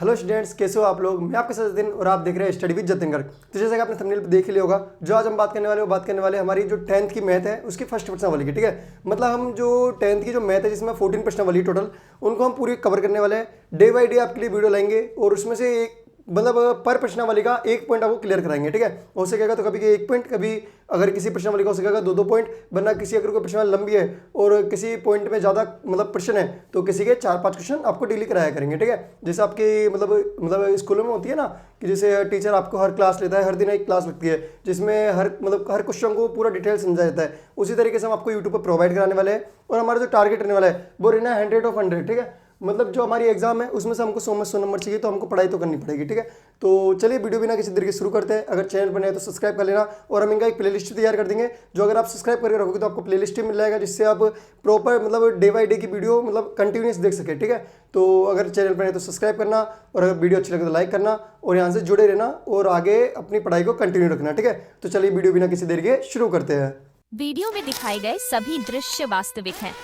Hello students, कैसे हो आप लोग। मैं आपके साथ जतिन और आप देख रहे हैं स्टडी विद जतिन। तो जैसे कि आपने थंबनेल पे देख ही लिया होगा, जो आज हम बात करने वाले वो बात करने वाले हमारी जो 10th की मैथ है उसकी फर्स्ट प्रश्न वाली की। ठीक है, मतलब हम जो 10th की जो मैथ है जिसमें 14 प्रश्न वाली टोटल, उनको हम पूरी कवर करने वाले हैं। डे बाई डे आपके लिए वीडियो लाएंगे और उसमें से एक मतलब पर प्रश्नावली का एक पॉइंट आपको क्लियर कराएंगे। ठीक है, हो सकेगा तो कभी के एक पॉइंट, कभी अगर किसी प्रश्नावली का हो सकेगा दो पॉइंट, वरना किसी अगर कोई प्रश्नावली लंबी है और किसी पॉइंट में ज़्यादा मतलब प्रश्न है तो किसी के 4-5 क्वेश्चन आपको डेली कराया करेंगे। ठीक है, जैसे आपके मतलब स्कूलों में होती है ना कि जैसे टीचर आपको हर क्लास लेता है, हर दिन एक क्लास लगती है जिसमें हर क्वेश्चन को पूरा डिटेल समझा जाता है। उसी तरीके से हम आपको यूट्यूब पर प्रोवाइड कराने वाले हैं और हमारा जो टारगेट रहने वाला है वो रहना है 100 of 100। ठीक है, मतलब जो हमारी एग्जाम है उसमें से हमको 100 में 100 नंबर चाहिए, तो हमको पढ़ाई तो करनी पड़ेगी। ठीक है, तो चलिए वीडियो बिना किसी तरीके से शुरू करते हैं। अगर चैनल बने तो सब्सक्राइब कर लेना और हम इनका एक प्लेलिस्ट तैयार कर देंगे, जो अगर आप सब्सक्राइब करके रखोगे तो आपको प्लेलिस्ट मिल जाएगा, जिससे आप प्रॉपर मतलब डे बाई डे की वीडियो मतलब कंटिन्यूस देख सके। ठीक है, तो अगर चैनल बने तो सब्सक्राइब करना और अगर वीडियो अच्छी लगे तो लाइक करना और यहाँ से जुड़े रहना और आगे अपनी पढ़ाई को कंटिन्यू रखना। ठीक है, तो चलिए वीडियो बिना किसी देरी के शुरू करते हैं। वीडियो में दिखाए गए सभी दृश्य वास्तविक हैं।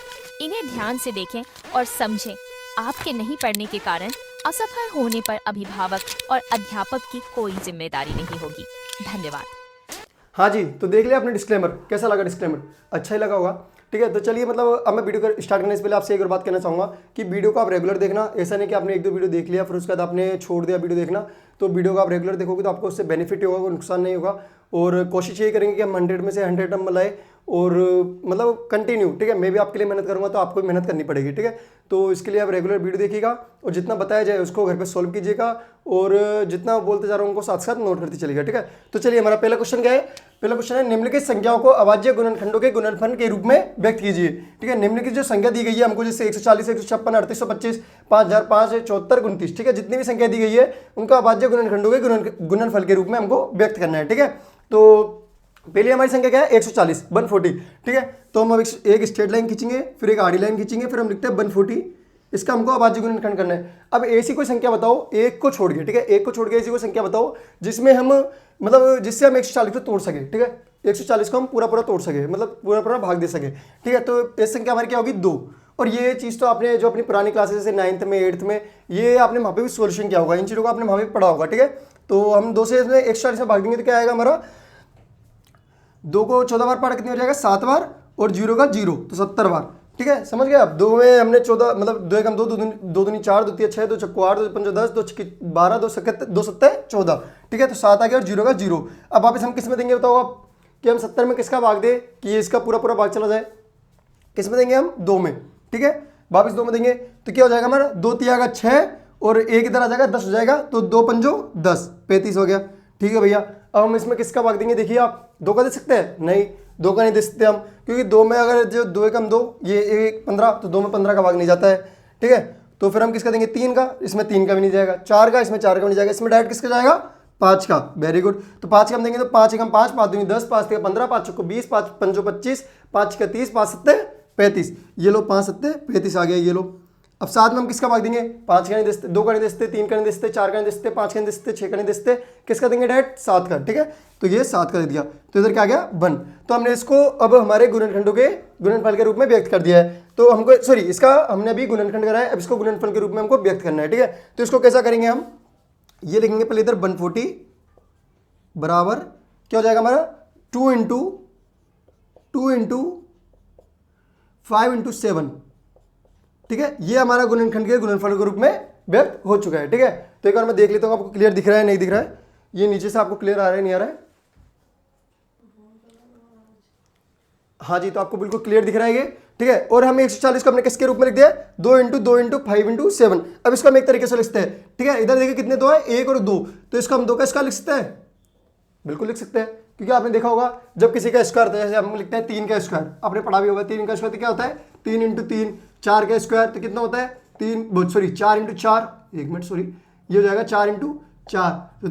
इन्हें ध्यान से देखें और समझें। आपके नहीं पढ़ने के कारण असफल होने पर अभिभावक और अध्यापक की कोई जिम्मेदारी नहीं होगी। धन्यवाद। हाँ जी, तो देख लिया आपने डिस्क्लेमर, कैसा लगा डिस्क्लेमर? अच्छा ही लगा होगा। ठीक है, तो चलिए मतलब अब मैं वीडियो को स्टार्ट करने से पहले आपसे एक और बात कहना चाहूँगा कि वीडियो को आप रेगुलर देखना। ऐसा नहीं कि आपने एक दो वीडियो देख लिया फिर उसके बाद आपने छोड़ दिया वीडियो देखना। तो वीडियो को आप रेगुलर देखोगे तो आपको उससे बेनिफिट होगा, कोई नुकसान नहीं होगा। और कोशिश ये करेंगे कि हम 100 में से 100 नंबर लाए और मतलब कंटिन्यू। ठीक है, मैं भी आपके लिए मेहनत करूँगा तो आपको भी मेहनत करनी पड़ेगी। ठीक है, तो इसके लिए आप रेगुलर वीडियो देखिएगा और जितना बताया जाए उसको घर पे सॉल्व कीजिएगा और जितना बोलते जा रहा हूँ उनको साथ साथ नोट करते चलिएगा। ठीक है, तो चलिए हमारा पहला क्वेश्चन क्या है। पहला क्वेश्चन है निम्नलिखित संख्याओं को अभाज्य गुणनखंडों के गुणनफल के रूप में व्यक्त कीजिए। ठीक है, निम्नलिखित जो संख्या दी गई है हमको, जैसे 140, 156, 3825, 5005, 74, 29, ठीक है, जितनी भी संख्या दी गई है उनका अभाज्य गुणनखंडों के गुणनफल के रूप में हमको व्यक्त करना है। ठीक है, तो पहली हमारी संख्या क्या है 140, 140। ठीक है, तो हम अब एक स्ट्रेट लाइन खींचेंगे, फिर एक आड़ी लाइन खींचेंगे, फिर हम लिखते हैं 140। इसका हमको अभाज्य गुणनखंड करना है। अब ऐसी कोई संख्या बताओ एक को छोड़ के, ठीक है, एक को छोड़ के ऐसी कोई संख्या बताओ जिसमें हम मतलब जिससे हम 140 को तोड़ सके। ठीक है, 140 को हम पूरा पूरा तोड़ सके, मतलब पूरा पूरा भाग दे सके। ठीक है, तो ये संख्या हमारी क्या होगी 2। और ये चीज़ तो आपने जो अपनी पुरानी क्लासेस जैसे 9th में 8th में ये आपने वहाँ पे भी सोल्यूशन किया होगा, इन चीज़ों को आपने वहाँ पे पढ़ा होगा। ठीक है, तो हम 2 से इसमें 140 में भाग देंगे तो क्या आएगा हमारा, 2 को 14 बार पढ़ा कितनी हो जाएगा 7 बार और 0 का 0 तो 70 बार। ठीक है, समझ गए आप। 2 में हमने 14 मतलब 2 एकम 2, 2 दूनी 4, 2 तिया 6, 2 चक्को 8, 2 पंचो 10, 2 छक्के 12, 2 सत्ते 14। ठीक है, तो 7 आ गया और 0 का 0। अब वापस हम किस में देंगे बताओ आप कि हम 70 में किसका भाग दे कि ये इसका पूरा पूरा भाग चला जाए। किस में देंगे हम 2 में। ठीक है, वापस 2 में देंगे तो क्या हो जाएगा हमारा 2 तिया का 6 और एक इधर आ जाएगा 10 हो जाएगा, तो 2 पंजो 10, 35 हो गया। ठीक है भैया, अब हम इसमें किसका भाग देंगे, देखिए आप 2 का दे सकते हैं, नहीं 2 का नहीं दे सकते हम, क्योंकि 2 में अगर जो 2 एकम 2 ये 1 15 तो 2 में 15 का भाग नहीं जाता है। ठीक है, तो फिर हम किसका देंगे 3 का, इसमें 3 का भी नहीं जाएगा, 4 का, इसमें 4 का भी नहीं जाएगा, इसमें डायरेक्ट किसका जाएगा 5 का। वेरी गुड, तो 5 का हम देंगे तो 5 एकम 5, 5 दूनी 10, 5 तिया 15, 5 चौको 20, 5 पंचो 25, 5 का 30, 5 सत्ते 35। ये लो 5 सत्ते 35 आ गया, ये लो। अब साथ में हम किसका भाग देंगे, 5 का नहीं दे सकते, 2 का नहीं दे सकते, 3 का नहीं दे सकते, 4 का नहीं दे सकते, 5 का नहीं दे सकते, 6 का नहीं दे सकते, किसका देंगे डायरेक्ट 7 का। ठीक है, तो ये 7 का दे दिया, तो इधर क्या आ गया 1। तो हमने इसको अब हमारे गुणनखंडों के गुणनफल के रूप में व्यक्त कर दिया है। तो हमको सॉरी इसका हमने अभी गुणनखंड करा है, अब इसको गुणनफल के रूप में हमको व्यक्त करना है। ठीक है, तो इसको कैसा करेंगे हम, ये लिखेंगे पहले इधर 140 बराबर क्या हो जाएगा हमारा 2 इंटू 5 इंटू 7। ठीक है, ये हमारा गुणनखंड के गुणनफल के रूप में व्यक्त हो चुका है। ठीक है, तो एक बार मैं देख लेता हूँ आपको क्लियर दिख रहा है नहीं दिख रहा है, ये नीचे से आपको क्लियर आ रहा है नहीं आ रहा है। हाँ जी, तो आपको बिल्कुल क्लियर दिख रहा है ये। ठीक है, और हमें 140 को हमने किसके रूप में लिख दिया 2 इंटू 5 इंटू 7। अब इसको हम एक तरीके से लिखते हैं। ठीक है, इधर देखिए कितने 2 है, 1 और 2, तो इसको हम 2 का स्क्वायर लिख सकते हैं, बिल्कुल लिख सकते हैं, क्योंकि आपने देखा होगा जब किसी का स्क्वायर होता है, जैसे हम लिखते हैं 3 का स्क्वायर, आपने पढ़ा भी होगा 3 का स्क्वायर तो क्या होता है 3 इंटू 3। 4 का स्क्वायर तो कितना होता है 4 इंटू 4, एक मिनट सॉरी, ये हो जाएगा 4 इंटू 4, तो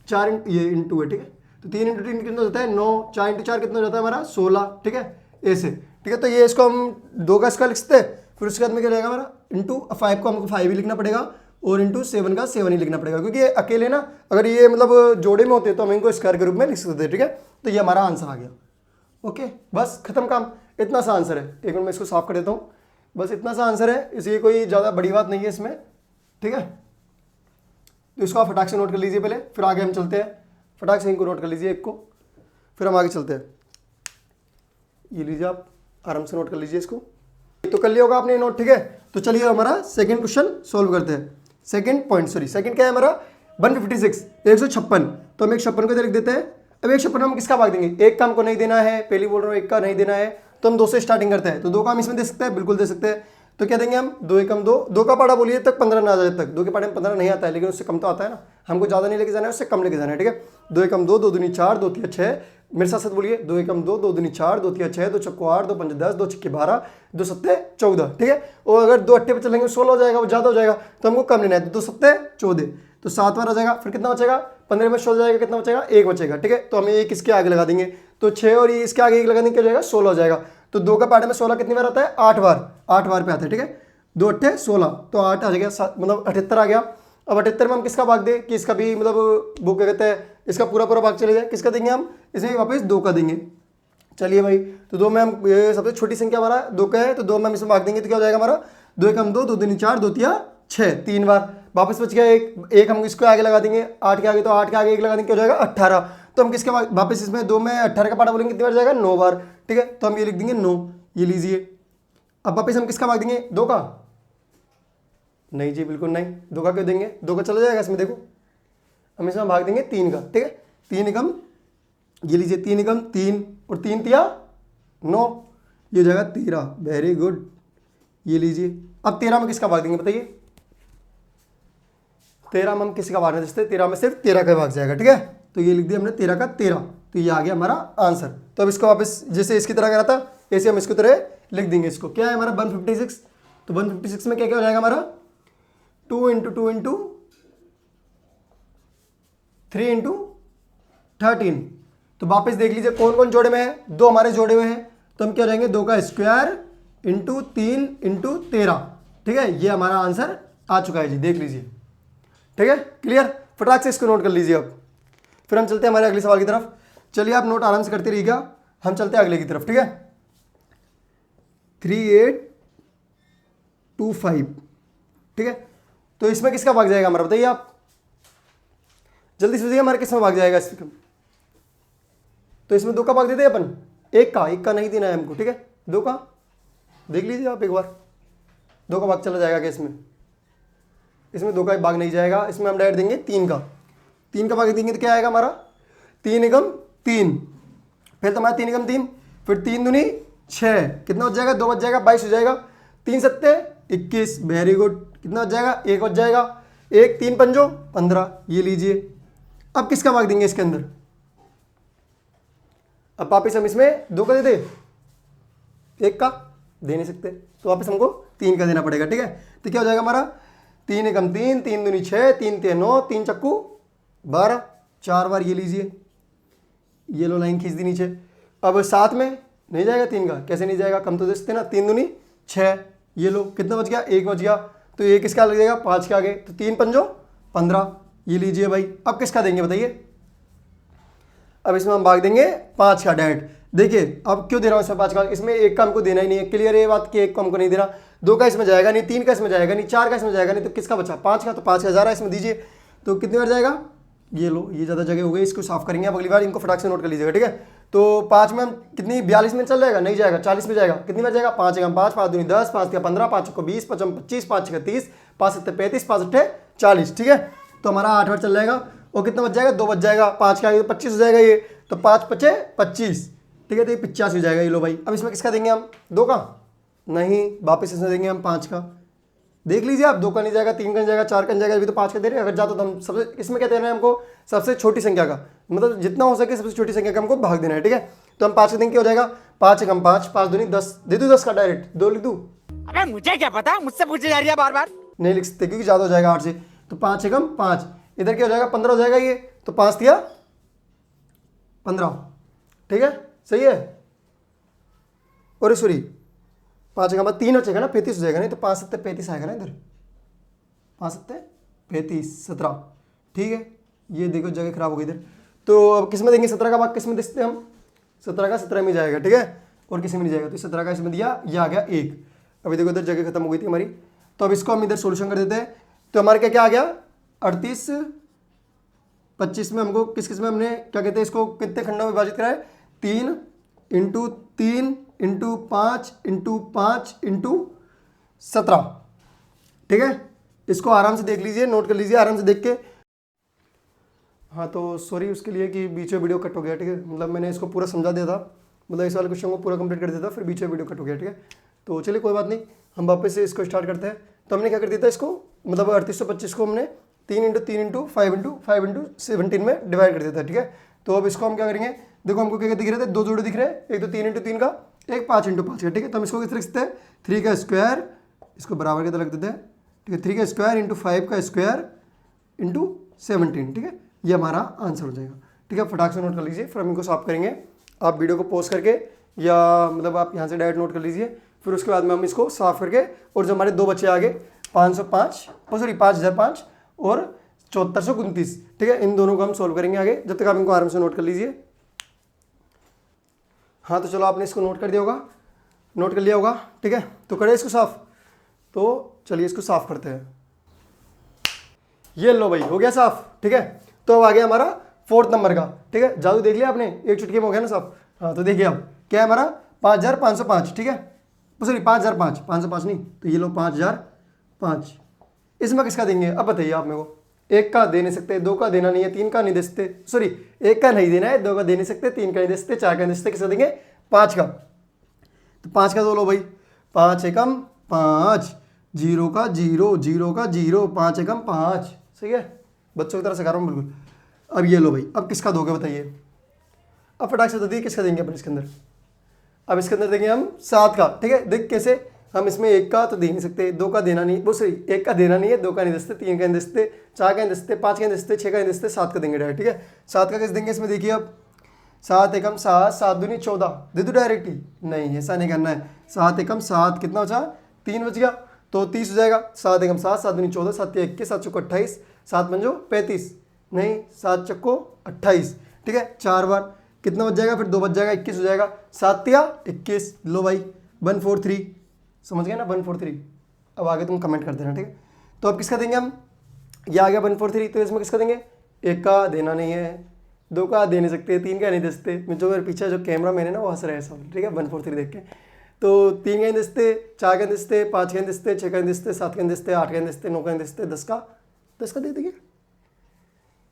4 इंटू ये इंटू है। ठीक है, तो 3 इंटू 3 कितना होता है 9, 4 इंटू 4 कितना हो जाता है हमारा 16। ठीक है, ऐसे। ठीक है, तो ये इसको हम 2 का स्क्वायर लिख सकते हैं, फिर उसके बाद में क्या रहेगा हमारा इंटू 5 को हमको 5 ही लिखना पड़ेगा और इंटू 7 का 7 ही लिखना पड़ेगा, क्योंकि ये अकेले ना अगर ये मतलब जोड़े में होते तो हम इनको स्क्वायर के रूप में लिख सकते थे। ठीक है, तो ये हमारा आंसर आ गया। ओके, बस खत्म काम, इतना सा आंसर है। एक मिनट मैं इसको साफ कर देता हूँ, बस इतना सा आंसर है, इसलिए कोई ज़्यादा बड़ी बात नहीं है इसमें। ठीक है, तो इसको आप फटाक से नोट कर लीजिए पहले, फिर आगे हम चलते हैं। फटाक से इनको नोट कर लीजिए एक को, फिर हम आगे चलते हैं। ये लीजिए आप आराम से नोट कर लीजिए इसको। तो कर लिया होगा आपने नोट, ठीक है। तो चलिए हमारा सेकंड क्वेश्चन सोल्व करते हैं। सेकंड पॉइंट, सॉरी सेकंड क्या है हमारा 156, 156। तो हम 156 को इधर लिख देते हैं। अब 156 हम किसका भाग देंगे, एक का हमको नहीं देना है, पहली बोल रहा हूँ एक का नहीं देना है, तो हम 2 से स्टार्टिंग करते हैं। तो 2 का हम इसमें दे सकते हैं, बिल्कुल दे सकते हैं। तो क्या देंगे हम 2 एकम 2, 2 का पाड़ा बोलिए तक 15 ना आ जाए तक, 2 के पाड़े में 15 नहीं आता है, लेकिन उससे कम तो आता है ना, हमको ज़्यादा नहीं लेके जाना है, उससे कम लेके जाना है, ठीक है। 2 एकम 2, 2 दूनी 4, 2 तिया 6, मेरे साथ साथ बोलिए 2 एकम 2, 2 दूनी 4, 2 तिया 6, 2 चक्को 8, 2 पंच 10, 2 छक्के 12, 2 सत्ते 14, ठीक है। और अगर 2 अट्ठे पे चलेंगे 16 हो जाएगा, वो ज़्यादा हो जाएगा, तो हमको कम लेना है। 2 सत्ते 14, तो 7 बार आ जाएगा, फिर कितना बचेगा 15 में 16 जाएगा, कितना बचेगा 1 बचेगा, ठीक है। तो हमें एक इसके आगे लगा देंगे, तो 6 और ये इसके आगे 1 लगा देंगे, क्या हो जाएगा 16 हो जाएगा। तो 2 का पार्ट में 16 कितनी बार आता है, 8 बार, 8 बार पे आता है, ठीक है। 2 अट्ठे 16, तो 8 आ जाएगा, मतलब 78 आ गया। अब 78 में हम किसका भाग दें कि इसका भी मतलब वो क्या कहते हैं, इसका पूरा पूरा भाग चले जाए, किसका देंगे हम, इसमें वापस 2 का देंगे। चलिए भाई, तो 2 में हम ये सबसे छोटी संख्या हमारा 2 का है, तो 2 में हम इसमें भाग देंगे, तो क्या हो जाएगा हमारा 2 एकम 2, 2 दूनी 4, 2 तिया 6, 3 बार वापस बच गया एक हम इसको आगे लगा देंगे 8 के आगे, तो 8 के आगे 1 लगा देंगे, क्या हो जाएगा 18। तो हम किसके वापस इसमें 2 में 18 का पार्ट बोलेंगे, कितनी बार जाएगा 9 बार, ठीक है। तो हम ये लिख देंगे 9, ये लीजिए। अब वापस हम किसका भाग देंगे 2 का, नहीं जी बिल्कुल नहीं, 2 का क्यों देंगे, 2 का चला जाएगा इसमें, देखो हम इसमें भाग देंगे 3 का, ठीक है। 3 एकम, ये लीजिए 3 एकम 3 और 3 तिया 9, ये हो जाएगा 13, वेरी गुड, ये लीजिए। अब 13 में किसका भाग देंगे बताइए, 13 में हम किसी का भाग नहीं देते, 13 में सिर्फ 13 का भाग जाएगा, ठीक है। तो ये लिख दिया हमने 13 का 13, तो ये आ गया हमारा आंसर। तो अब इसको वापस जैसे इसकी तरह करा था ऐसे हम इसकी तरह लिख देंगे। इसको क्या है हमारा 156, तो 156 में क्या क्या हो जाएगा हमारा 2 × 2 × 3 × 13। तो वापस देख लीजिए कौन कौन जोड़े में है, 2 हमारे जोड़े हुए हैं, तो हम क्या हो जाएंगे 2 का स्क्वायर × 3 × 13, ठीक है। ये हमारा आंसर आ चुका है जी, देख लीजिए, ठीक है, क्लियर। फटाक से इसको नोट कर लीजिए। अब फिर हम चलते हैं हमारे अगले सवाल की तरफ। चलिए आप नोट आराम से करते रहिएगा, हम चलते हैं अगले की तरफ, ठीक है। 3825, ठीक है। तो इसमें किसका भाग जाएगा हमारा बताइए आप, जल्दी सोचिए हमारे किसमें भाग जाएगा इसमें। तो इसमें 2 का भाग देते हैं अपन, एक का नहीं देना है हमको, ठीक है। 2 का देख लीजिए आप एक बार, 2 का भाग चला जाएगा क्या इसमें, इसमें 2 का भाग नहीं जाएगा, इसमें हम डायरेक्ट देंगे 3 का, 3 का भाग देंगे तो क्या आएगा हमारा 3 एकम 3, फिर तो हमारा 3 एकम 3, फिर 3 दूनी 6, कितना हो जाएगा 2 बच जाएगा 22 हो जाएगा, 3 सत्ते 21, वेरी गुड, कितना हो जाएगा 1 बच जाएगा, 1 3 पंजो 15, ये लीजिए। अब किसका भाग देंगे इसके अंदर, अब वापिस हम इसमें 2 का दे दे, 1 का दे नहीं सकते, तो वापस हमको 3 का देना पड़ेगा, ठीक है। तो क्या हो जाएगा हमारा 3 एकम 3, 3 दूनी 6, 3 तिया 9, 3 चक्कू 12, 4 बार, ये लीजिए, ये लो लाइन खींच दी नीचे। अब साथ में नहीं जाएगा 3 का, कैसे नहीं जाएगा, कम तो दे सकते ना, 3 दूनी 6, ये लो कितना बच गया 1 बच गया, तो ये किसका लग जाएगा 5 के आगे, तो 3 पंजो 15, ये लीजिए भाई। अब किसका देंगे बताइए, अब इसमें हम भाग देंगे 5 का डायरेक्ट। देखिए अब क्यों दे रहा हूँ इसमें 5 का, इसमें 1 का हमको देना ही नहीं है, क्लियर है ये बात कि 1 को हमको नहीं देना, 2 का इसमें जाएगा नहीं, 3 का इसमें जाएगा नहीं, 4 का इसमें जाएगा नहीं, तो किसका बचा 5 का, तो 5 का 1000 इसमें दीजिए, तो कितनी बार जाएगा, ये लो, ये ज़्यादा जगह हो गई, इसको साफ करेंगे अब अगली बार, इनको फटाक से नोट कर लीजिएगा, ठीक है। तो 5 में हम कितनी 42 में चल जाएगा, नहीं जाएगा, 40 में जाएगा, कितनी बार जाएगा 5 एकम 5, 5 दूनी 10, 5 तिया 15, 5 चक्को 20, 5 25, 5 छक्के 30, 5 सत्ते 35, 5 अट्ठे 40, ठीक है। तो हमारा 8 बार चल जाएगा, और कितना बच जाएगा 2 बच जाएगा, 5 के आगे 25 हो जाएगा ये, तो 5 पचे 25, ठीक है, तो ये 85 हो जाएगा, ये लो भाई। अब इसमें किसका देंगे हम 2 का, नहीं, वापस इसमें देंगे हम 5 का, देख लीजिए आप, 2 का नहीं जाएगा, 3 का नहीं जाएगा, 4 का नहीं जाएगा, अभी तो 5 का दे रहे हैं, अगर जाता तो हम सबसे इसमें क्या देना है हमको, सबसे छोटी संख्या का, मतलब जितना हो सके सबसे छोटी संख्या का हमको भाग देना है, ठीक है। तो हम 5 का देंगे, क्या हो जाएगा 5 एकम 5, 5 दूनी 10, दे दूँ 10 का डायरेक्ट, 2 लिख दूँ, अबे मुझे क्या पता, मुझसे पूछे जा रही है बार बार। नहीं लिख सकते क्योंकि ज़्यादा हो जाएगा 8 से, तो 5 एकम 5, इधर क्या हो जाएगा 15 हो जाएगा ये, तो 5 तिया 15, ठीक है, सही है। और सॉरी 5 एकम 3 बचेगा ना, 35 हो जाएगा, नहीं तो 5 सत्ते 35 आएगा ना इधर, 5 सत्ते 35 17, ठीक है। ये देखो जगह खराब हो गई इधर, तो अब किस में देंगे 17 का भाग, किस में देखते हैं हम, 17 का 17 में जाएगा, ठीक है, और किसी में नहीं जाएगा, तो 17 का इसमें दिया, ये आ गया 1। अभी देखो इधर जगह खत्म हो गई थी हमारी, तो अब इसको हम इधर सोल्यूशन कर देते हैं, तो हमारे क्या क्या आ गया 38 25 में हमको किस में हमने क्या कहते हैं इसको कितने खंडों में विभाजित करा है? 3 इंटू 3 इंटू 5 इंटू 5 इंटू 17। ठीक है, इसको आराम से देख लीजिए, नोट कर लीजिए आराम से देख के। हाँ तो सॉरी उसके लिए कि बीच में वीडियो कट हो गया। ठीक है, मतलब मैंने इसको पूरा समझा दिया था, मतलब इस वाले क्वेश्चन को पूरा कंप्लीट कर दिया था, फिर बीच में वीडियो कट हो गया। ठीक है, तो चलिए कोई बात नहीं, हम वापस से इसको स्टार्ट करते हैं। तो हमने क्या कर दिया था इसको, मतलब 3825 को हमने 3 इंटू 3 इंटू 5 इंटू 5 इंटू 17 में डिवाइड कर दिया था। ठीक है, तो अब इसको हम क्या करेंगे, देखो हमको क्या दिख रहे थे, 2 जोड़े दिख रहे हैं, एक तो 3 इंटू 3 का, एक 5 इंटू 5 का। ठीक है, तो हम इसको किस तरह लिखते हैं, 3 का स्क्वायर, इसको बराबर की तरह रख देते हैं। ठीक है, 3 का स्क्वायर इंटू 5 का स्क्वायर इंटू 17। ठीक है, ये हमारा आंसर हो जाएगा। ठीक है, फटाक से नोट कर लीजिए, फिर हम इनको सॉल्व करेंगे। आप वीडियो को पॉज करके या मतलब आप यहाँ से डायरेक्ट नोट कर लीजिए, फिर उसके बाद में हम इसको साफ करके, और जो हमारे 2 बच्चे आगे 505 सॉरी 5005 और 7429, ठीक है, इन दोनों को हम सोल्व करेंगे आगे। जब तक आप इनको आराम से नोट कर लीजिए। हाँ तो चलो आपने इसको नोट कर दिया होगा, नोट कर लिया होगा। ठीक है, तो करें इसको साफ, तो चलिए इसको साफ करते हैं। ये लो भाई, हो गया साफ। ठीक है, तो अब आ गया हमारा 4th नंबर का। ठीक है, जादू देख लिया आपने, एक चुटकी में हो गया ना साफ। हाँ तो देखिए अब क्या है हमारा 5505। ठीक है, सॉरी 5005, 505 नहीं, तो ये लो 5005। इसमें किसका देंगे अब बताइए आप मेरे को। 1 का दे नहीं सकते, 2 का देना नहीं है, 3 का नहीं दे सकते, सॉरी 1 का नहीं देना है, 2 का दे नहीं सकते, 3 का नहीं दे सकते, 4 का नहीं दे सकते, किसका देंगे 5 का। तो 5 का दो लो भाई, 5 एकम 5, 0 का 0, 0 का 0, 5 एकम 5। सही है, बच्चों की तरह सिखा रहा हूँ बिल्कुल। अब ये लो भाई, अब किसका दोगे बताइए। अब फटाक से बताइए किसका देंगे अपन इसके अंदर। अब इसके अंदर देंगे हम 7 का। ठीक है, देख कैसे, हम इसमें 1 का तो दे नहीं सकते, 2 का देना नहीं, वो सॉरी 1 का देना नहीं है, 2 का नहीं दे सकते, 3 का नहीं दे सकते, 4 का नहीं दे सकते, 5 का नहीं दे सकते, 6 का नहीं दे सकते, 7 का देंगे डायरेक्ट। ठीक है, 7 का कैसे देंगे इसमें देखिए। अब 7 एकम 7, 7 दूनी 14, दे दो डायरेक्ट ही, नहीं ऐसा नहीं करना है। 7 एकम 7 कितना बचा, 3 बच गया, तो 30 हो जाएगा। 7 एकम 7, 7 दूनी 14, 7 21, 7 चौको 28, 7 पंजो 35, नहीं 7 चक्को 28। ठीक है, 4 बार कितना बच जाएगा, फिर 2 बच जाएगा, 21 हो जाएगा। 7 तिया 21, लो भाई 143, समझ गए ना 143। अब आगे तुम कमेंट कर देना। ठीक है, तो अब किसका देंगे हम, ये आ गया 143, तो इसमें किसका देंगे, 1 का देना नहीं है, 2 का दे नहीं सकते, 3 का नहीं दे सकते। जो मेरे पीछे जो कैमरा मैंने ना वो हंस रहा है सब। ठीक है, 143 देख के, तो 3 का नहीं दे सकते, 4 का नहीं दे सकते, 5 का नहीं दे सकते, 6 का नहीं दे सकते, 7 का नहीं दे सकते, 8 का नहीं दे सकते, 9 का नहीं दे सकते, 10 का दे देंगे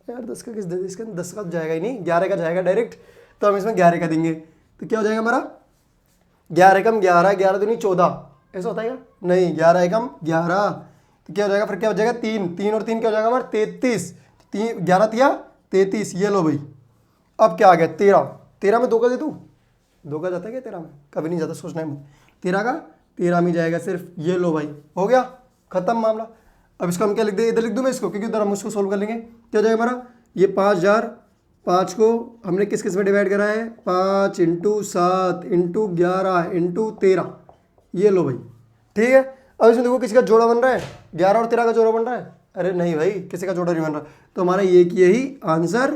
यार। 10 का किस दे, इसका 10 का जाएगा ही नहीं, 11 का जाएगा डायरेक्ट, तो हम इसमें 11 का देंगे। तो क्या हो जाएगा हमारा, 11 एकम 11, 11 दूनी 14, ऐसा होता है क्या, नहीं 11 एकम 11, तो क्या हो जाएगा, फिर क्या हो जाएगा 3 और 3 क्या हो जाएगा हमारा 33, 11 तिया 33। ये लो भाई, अब क्या आ गया 13 में 2 का दे दूँ, 2 का जाता है क्या 13 में, कभी नहीं जाता, सोचना है मत। 13 का 13 में जाएगा सिर्फ। ये लो भाई, हो गया खत्म मामला। अब इसको हम क्या लिख दे, इधर लिख दूँ मैं इसको, क्योंकि उधर हम उसको सोल्व कर लेंगे। क्या हो जाएगा हमारा, ये 5005 को हमने किस किस में डिवाइड करा है, 5 इंटू 7 इंटू 11 इंटू 13। ये लो भाई, ठीक है। अब इसमें देखो किसी का जोड़ा बन रहा है, 11 और 13 का जोड़ा बन रहा है, अरे नहीं भाई किसी का जोड़ा नहीं बन रहा, तो हमारा यही आंसर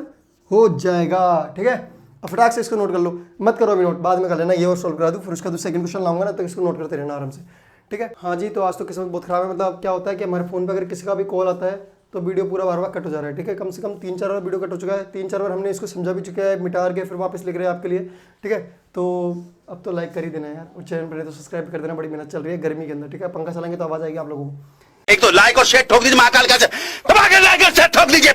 हो जाएगा। ठीक है, अब फटाक से इसको नोट कर लो, मत करो अभी नोट, बाद में कर लेना, ये और सोल्व करा दूँ, फिर उसका सेकंड क्वेश्चन लाऊंगा ना, तो इसको नोट करते रहना आराम से। ठीक है, हाँ जी, तो आज तो किस्मत बहुत खराब है। मतलब क्या होता है कि हमारे फ़ोन पे अगर किसी का भी कॉल आता है तो वीडियो पूरा बार बार कट हो जा रहा है। ठीक है, कम से कम 3-4 बार वीडियो कट हो चुका है, 3-4 बार हमने इसको समझा भी चुका है, मिटा के फिर वापस लिख रहे हैं आपके लिए। ठीक है, तो अब तो लाइक कर ही देना यार, और चैनल पर तो सब्सक्राइब भी कर देना, बड़ी मेहनत चल रही है गर्मी के अंदर। ठीक है, पंखा चलाएंगे तो आवाज़ आएगी आप लोगों को। एक तो लाइक और शेयर ठोक दीजिए, महाकाल का लाइक और शेयर ठोक दीजिए।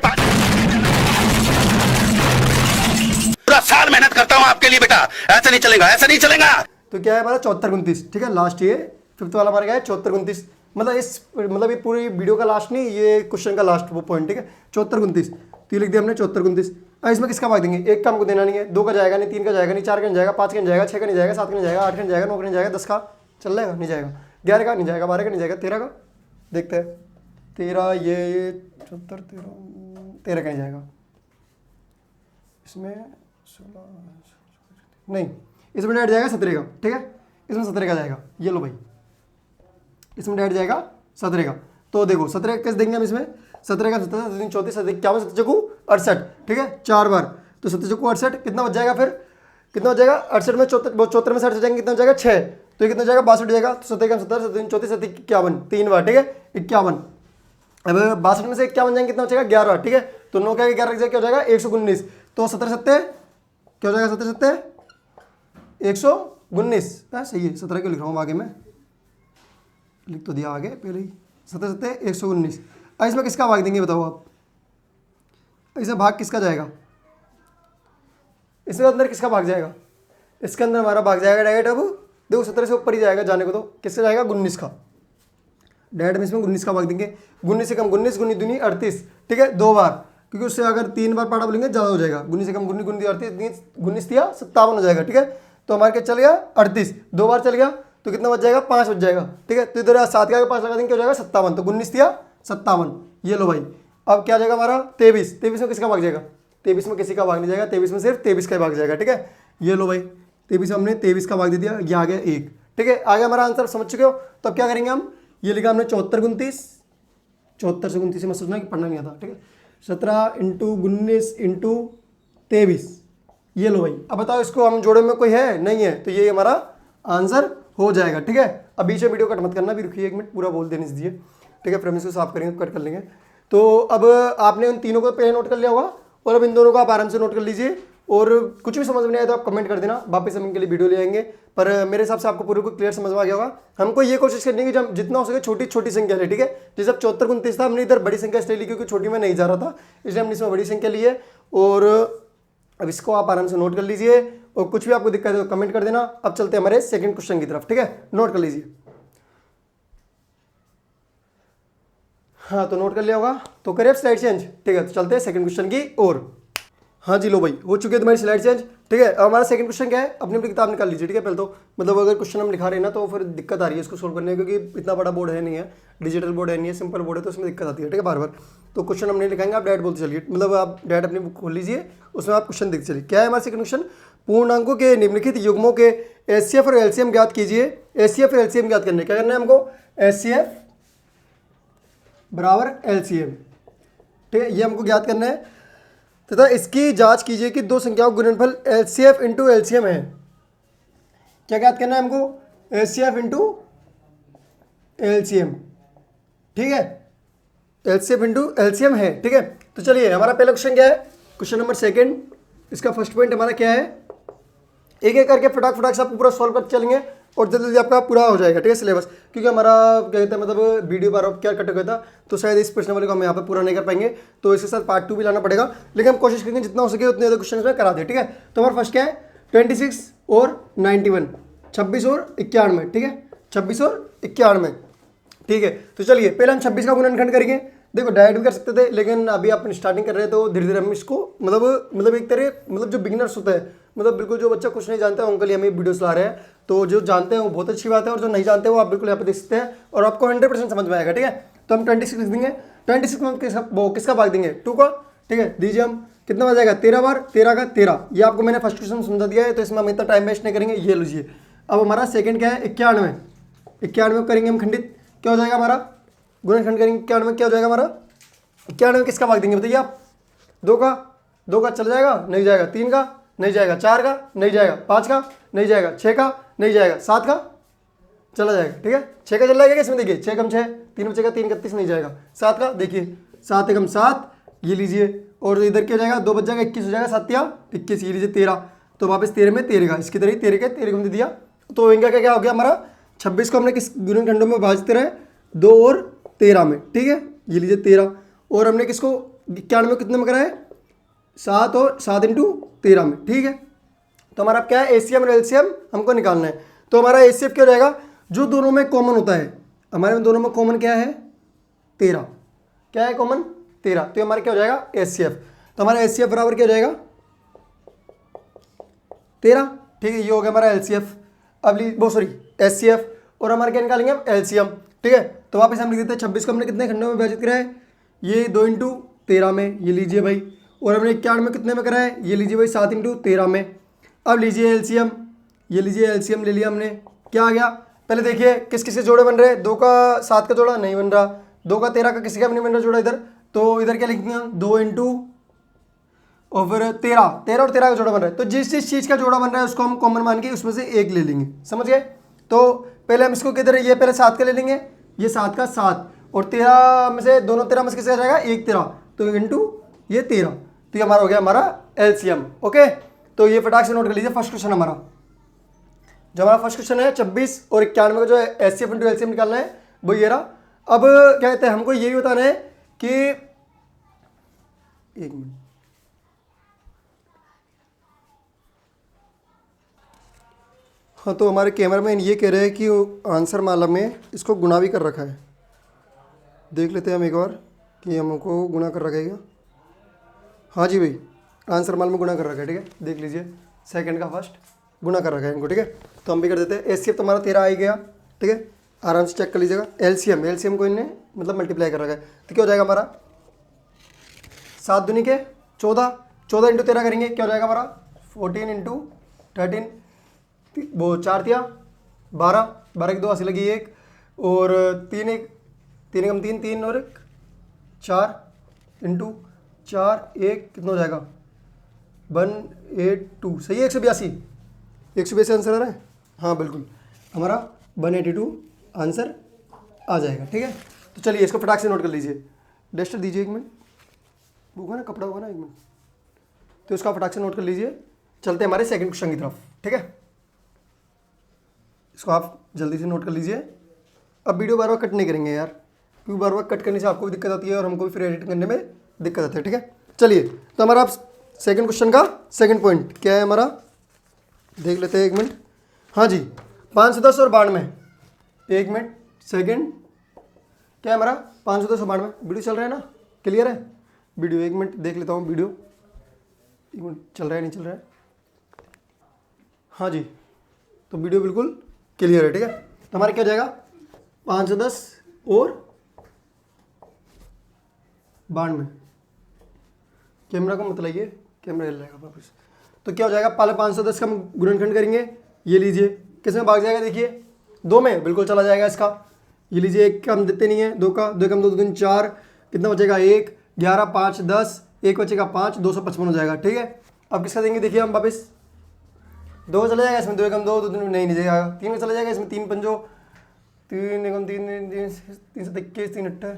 पूरा साल मेहनत करता हूं आपके लिए बेटा, ऐसा नहीं चलेगा, ऐसा नहीं चलेगा। तो क्या है हमारा 74-29। ठीक है, लास्ट ये 5th वाला हमारा क्या है 74-29, मतलब ये पूरी वीडियो का लास्ट नहीं, ये क्वेश्चन का लास्ट वो पॉइंट। ठीक है, 74-29, तो ये लिख दिया हमने 74-29। अब इसमें किसका भाग देंगे, 1 का हमको देना नहीं है, 2 का जाएगा नहीं, 3 का जाएगा नहीं, 4 का नहीं जाएगा, 5 का नहीं जाएगा, 6 का नहीं जाएगा, 7 का नहीं जाएगा, 8 का नहीं जाएगा, 9 का नहीं जाएगा, 10 का चल जाएगा नहीं जाएगा, 11 का नहीं जाएगा, 12 का नहीं जाएगा, 13 का देखते हैं, 13 ये 74 13 का नहीं जाएगा, इसमें 16 नहीं, इसमें डायरेक्ट जाएगा 17 का। ठीक है, इसमें 17 का जाएगा, ये लो भाई, इसमें डायरेक्ट जाएगा 17 का। तो देखो 17 कैसे देंगे हम इसमें, 17 का 17 3 34 7 51 7 चकू 68। ठीक है, 4 बार, तो 7 चकू 68 कितना बच जाएगा, फिर कितना हो जाएगा 68 में 74 में 60 जाएंगे, कितना हो जाएगा 6, तो ये कितना हो जाएगा 62 जाएगा, तो 17 का 70 7 34 7 51 3 बार। ठीक है, 51 अब 62 में से क्या बन जाएंगे, कितना बचेगा 11, ठीक है। तो 9 का 11 क्या हो जाएगा 119। तो 17 सत्ते क्या हो जाएगा, 17 सत्ते 119, सही है। 17 क्यों लिख रहा हूँ आगे, में लिख तो दिया आगे पहले ही। 17 सत्ते 119। अब इसमें किसका भाग देंगे बताओ आप, इसे भाग किसका जाएगा, इसके अंदर किसका भाग जाएगा, इसके अंदर हमारा भाग जाएगा डायरेक्ट। अब देखो 17 से ऊपर ही जाएगा जाने को, तो किसका जाएगा 19 का, डायरेक्ट में इसमें 19 का भाग देंगे। 19 से कम 19, 19 दूनी 38, ठीक है, 2 बार, क्योंकि उससे अगर 3 बार पाड़ा बोलेंगे ज़्यादा हो जाएगा। 19 से कम 19, 19 38, 19 दिया 57 हो जाएगा, ठीक है। तो हमारे क्या चल गया 38, 2 बार चल गया तो कितना बच जाएगा 5 बच जाएगा, ठीक है। तो इधर 7 के आगे 5 लगा देंगे, क्या हो जाएगा 57। तो 19 दिया 57, ये लो भाई। अब क्या जाएगा हमारा 23, 23 में किसका भाग जाएगा, 23 में किसी का भाग नहीं जाएगा, 23 में सिर्फ 23 का ही भाग जाएगा, ठीक है। ये लो भाई 23 में हमने 23 का भाग दे दिया, ये आ गया 1, ठीक है। आगे हमारा आंसर समझ चुके हो। तो अब क्या करेंगे हम, ये लिखा हमने 74 29, 74 से 29 में सोचना कि पढ़ना नहीं आता, ठीक है। 17 इंटू 19 इंटू 23, ये लो भाई। अब बताओ इसको हम जोड़े में कोई है नहीं है, तो ये हमारा आंसर हो जाएगा, ठीक है। अब बीच में वीडियो कट मत करना, भी रुकिए 1 मिनट, पूरा बोल देने दीजिए, ठीक है। फिर हम इसको साफ करेंगे, कट कर लेंगे। तो अब आपने उन तीनों को पहले नोट कर लिया होगा, और अब इन दोनों को आप आराम से नोट कर लीजिए। और कुछ भी समझ में नहीं आया तो आप कमेंट कर देना, वापस हम इनके लिए वीडियो ले आएंगे। पर मेरे हिसाब से आपको पूरे को क्लियर समझ में आ गया होगा। हमको ये कोशिश करनी है कि हम जितना हो सके छोटी छोटी संख्या ले, ठीक है। जैसे अब 74 29 था, हमने इधर बड़ी संख्या इसलिए ली क्योंकि छोटी में नहीं जा रहा था, इसलिए हमने इसमें बड़ी संख्या ली है। और अब इसको आप आराम से नोट कर लीजिए, और कुछ भी आपको दिक्कत है तो कमेंट कर देना। अब चलते हैं हमारे सेकंड क्वेश्चन की तरफ, ठीक है। नोट कर लीजिए। हाँ तो नोट कर लिया होगा, तो करिए अब स्लाइड चेंज, ठीक है। तो चलते हैं सेकंड क्वेश्चन की ओर। हाँ जी लो भाई, हो चुकी है तुम्हारी स्लाइड चेंज, ठीक है। अब हमारा सेकंड क्वेश्चन क्या है, अपनी अपनी किताब निकाल लीजिए, ठीक है। पहले तो मतलब अगर क्वेश्चन हम लिखा रहे हैं ना तो फिर दिक्कत आ रही है इसको सोल्व करने में, क्योंकि इतना बड़ा बोर्ड है नहीं है, डिजिटल बोर्ड है नहीं है, सिंपल बोर्ड है, तो उसमें दिक्कत आती है, ठीक है। बार बार तो क्वेश्चन हम नहीं लिखाएंगे, आप डायरेक्ट बोलते चलिए, मतलब आप डायरेक्ट अपनी बुक खोल लीजिए, उसमें आप क्वेश्चन देखते चलिए। क्या है हमारा सेकंड क्वेश्चन, पूर्णांकों के निम्नलिखित युग्मों के एचसीएफ और एलसीएम ज्ञात कीजिए। एचसीएफ और एलसीएम ज्ञात करने क्या करना है हमको, एचसीएफ बराबर एलसीएम, ठीक है, ये हमको ज्ञात करना है। तथा इसकी जांच कीजिए कि दो संख्याओं का गुणनफल एचसीएफ इंटू एलसीएम है। क्या ज्ञात करना है हमको, एचसीएफ इंटू एलसीएम, ठीक है, एचसीएफ इंटू एलसीएम है, ठीक है। तो चलिए हमारा पहला क्वेश्चन क्या है, क्वेश्चन नंबर सेकंड, इसका फर्स्ट पॉइंट हमारा क्या है, एक एक करके फटाक फटाक से आप पूरा सॉल्व करते चलेंगे और जल्दी जल्दी आपका पूरा हो जाएगा, ठीक है, सिलेबस। क्योंकि हमारा क्या कहते हैं मतलब वीडियो बार क्या कट हो गया था, तो शायद इस प्रश्न वाले को हम यहाँ पे पूरा नहीं कर पाएंगे, तो इसके साथ पार्ट 2 भी लाना पड़ेगा। लेकिन हम कोशिश करेंगे जितना हो सके उतने ज़्यादा क्वेश्चन में करा दे, ठीक है। तो हमारा फर्स्ट क्या है, 26 और 91, 26 और 91, ठीक है, 26 और 91, ठीक है। तो चलिए पहले हम 26 का गुणनखंड करेंगे। देखो डायरेक्ट भी कर सकते थे, लेकिन अभी आप स्टार्टिंग कर रहे हैं तो धीरे धीरे हम इसको मतलब एक तरह मतलब जो बिगिनर्स होता है, मतलब बिल्कुल जो बच्चा कुछ नहीं जानता है उनके लिए हम ये वीडियोस ला रहे हैं। तो जो जानते हैं वो बहुत अच्छी बात है, और जो नहीं जानते हैं वो आप बिल्कुल यहाँ पे देख सकते हैं और आपको 100% समझ में आएगा, ठीक है। तो हम 26 लिख देंगे, 26 में किसका भाग देंगे, 2 का, ठीक है। दीजिए हम कितना बच जाएगा 13 बार, 13 का 13, ये आपको मैंने फर्स्ट क्वेश्चन समझा दिया है, तो इसमें हम इतना टाइम वेस्ट नहीं करेंगे, ये लीजिए। अब हमारा सेकंड क्या है, 91, 91 करेंगे हम खंडित, क्या हो जाएगा हमारा गुणनखंड करेंगे 91, क्या हो जाएगा हमारा 91 किसका भाग देंगे बताइए आप, 2 का चल जाएगा नहीं जाएगा, 3 का नहीं जाएगा, 4 का नहीं जाएगा, 5 का नहीं जाएगा, 6 का नहीं जाएगा, 7 का चला जाएगा, ठीक है। 6 का चल जाएगा इसमें, देखिए 6 कम 6 3 बचेगा, 3 31 नहीं जाएगा। 7 का देखिए 7 एकम 7, ये लीजिए, और इधर क्या हो जाएगा 2 बच जाएगा, 21 हो जाएगा, 7 या 21, ये लीजिए 13, तो वापस 13 में 13 का, इसकी तरह ही 13 के 13 को हमने दिया। तो इनका क्या क्या हो गया हमारा 26 को हमने किस गुणनखंडों में विभाजित करा है, 2 और 13 में, ठीक है, ये लीजिए 13, और हमने किसको 91 कितने में करा है 7 और 7 इंटू 13 में, ठीक है। तो हमारा क्या है एचसीएम और एलसीएम हमको निकालना है। तो हमारा एचसीएफ क्या हो जाएगा, जो दोनों में कॉमन होता है, हमारे में दोनों में कॉमन क्या है 13, क्या है कॉमन 13, तो हमारा क्या हो जाएगा एचसीएफ। तो हमारा एचसीएफ बराबर क्या हो जाएगा 13, ठीक है, ये हो गया हमारा एलसीएफ। अब एचसीएफ, और हमारा क्या निकालेंगे हम एलसीएम, ठीक है। तो वापस हम लिख देते हैं 26 को हमने कितने खंडों में विभाजित करा है, ये 2 इंटू 13 में, ये लीजिए भाई, और हमने 91 में कितने में करा है, ये लीजिए भाई 7 इंटू 13 में। अब लीजिए एलसीएम, ये लीजिए एलसीएम ले लिया हमने, क्या आ गया, पहले देखिए किस किस के जोड़े बन रहे हैं, 2 का 7 का जोड़ा नहीं बन रहा, 2 का 13 का किसी का भी नहीं बन रहा जोड़ा इधर, तो इधर क्या लिखेंगे हम 2 इंटू और फिर 13 और 13 का जोड़ा बन रहा है, तो जिस जिस चीज़ का जोड़ा बन रहा है उसको हम कॉमन मान के उसमें से एक ले लेंगे, समझ गए। तो पहले हम इसको किधर, ये पहले 7 का ले लेंगे, ये 7 का 7, और 13 में से दोनों 13 में से किसका आ जाएगा, एक 13, तो इंटू ये 13, तो ये हमारा हो गया हमारा एलसीएम। ओके, तो ये फटाक से नोट कर लीजिए फर्स्ट क्वेश्चन हमारा। जो हमारा फर्स्ट क्वेश्चन है 26 और 91 का जो है एचसीएफ इंटू एलसीएम निकालना है वो ये रहा। अब क्या कहते हैं, हमको ये भी बताना है कि एक मिनट, हाँ तो हमारे कैमरामैन ये कह रहे हैं कि आंसर माला में इसको गुणा भी कर रखा है। देख लेते हैं हम एक बार कि हमको गुणा कर रखा है क्या। हाँ जी भाई, आंसर माला में गुणा कर रखा है, ठीक है, देख लीजिए सेकंड का फर्स्ट गुणा कर रखा है इनको, ठीक है। तो हम भी कर देते हैं। एचसीएफ तो हमारा 13 आ ही गया, ठीक है, आराम से चेक कर लीजिएगा। एलसीएम को इन्हें मतलब मल्टीप्लाई कर रखा है, तो क्या हो जाएगा हमारा 7 दूनी के 14, 14 इंटू 13 करेंगे, क्या हो जाएगा हमारा 14 इंटू 13, वो 4 तिया 12, 12 की 2 80 लगी 1, और 3 1 3 कम 3 3 और 1 4 इंटू 4 1 कितना हो जाएगा 182, सही है, 182, 182 आंसर आ रहा है, हाँ बिल्कुल हमारा 182 आंसर आ जाएगा, ठीक है। तो चलिए इसको फटाक से नोट कर लीजिए। डस्टर दीजिए एक मिनट, होगा ना कपड़ा होगा ना एक मिनट, तो इसका फटाक से नोट कर लीजिए। चलते हैं हमारे सेकंड क्वेश्चन की तरफ, ठीक है। इसको आप जल्दी से नोट कर लीजिए। अब वीडियो बार बार कट नहीं करेंगे यार, क्योंकि बार बार कट करने से आपको भी दिक्कत आती है और हमको भी फिर एडिट करने में दिक्कत आती है, ठीक है। चलिए तो हमारा आप सेकंड क्वेश्चन का सेकंड पॉइंट क्या है हमारा, देख लेते हैं एक मिनट। हाँ जी, 510 और 92, एक मिनट सेकंड, क्या है हमारा 510 और 92, वीडियो चल रहा है ना, क्लियर है वीडियो, एक मिनट देख लेता हूँ वीडियो, एक मिनट चल रहा है नहीं चल रहा है, हाँ जी, तो वीडियो बिल्कुल क्लियर है, ठीक है। तो हमारा क्या हो जाएगा 510 और 92, कैमरा को मत लाइए, कैमरा हिल जाएगा वापस। तो क्या हो जाएगा, पहले 510 का हम गुणनखंड करेंगे, ये लीजिए किस में भाग जाएगा, देखिए 2 में बिल्कुल चला जाएगा इसका, ये लीजिए 1 का हम देते नहीं है, 2 का 2 कम 2 2 3 4, कितना बचेगा 1 11 5 10, 1 बचेगा 5, 255 हो जाएगा, ठीक है। अब किसका देंगे, देखिए हम वापस 2 चला जाएगा इसमें, 2 कम 2 2 नहीं जाएगा, 3 में चला जाएगा इसमें, 3 पंजो 3 एकम 3 3 3 से 21 3 8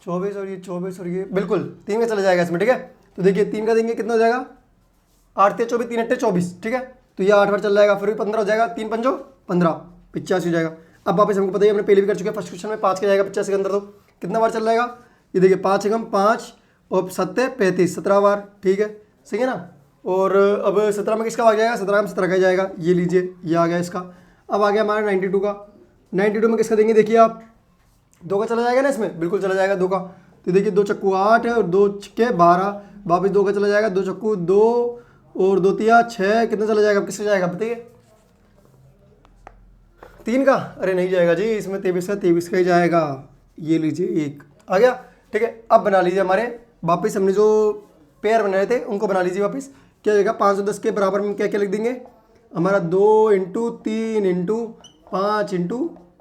24 और ये 24 और ये बिल्कुल 3 में चला जाएगा इसमें, ठीक है। तो देखिए 3 का देंगे कितना हो जाएगा 8 3 24 3 8 24, ठीक है। तो ये 8 बार चल जाएगा, फिर भी 15 हो जाएगा, 3 पंजो 15 85 हो जाएगा। अब वापस हमको पता है हमने पहले भी कर चुके हैं फर्स्ट क्वेश्चन में, 5 का जाएगा 85 के अंदर, तो कितना बार चल जाएगा, ये देखिए 5 एकम 5 और 7 35, 17 बार, ठीक है, सही है ना। और अब 17 में किसका आ जाएगा, 17 में 17 का जाएगा, ये लीजिए ये आ गया इसका। अब आ गया हमारा 92 का, 92 में किसका देंगे, देखिए आप 2 का चला जाएगा ना इसमें, बिल्कुल चला जाएगा 2 का, तो देखिए 2 चक्कू 8 है और 2 छक्के 12, वापस 2 का चला जाएगा, 2 चक्कू 2 और 2 तिया 6, कितना चला जाएगा, किसका जाएगा बताइए, 3 का, अरे नहीं जाएगा जी, इसमें 23 का ही जाएगा, ये लीजिए 1 आ गया, ठीक है। अब बना लीजिए हमारे वापस हमने जो पेयर बनाए थे उनको बना लीजिए वापस, क्या जाएगा 510 के बराबर में क्या क्या लिख देंगे हमारा 2 इंटू 3 इंटू 5 इंटू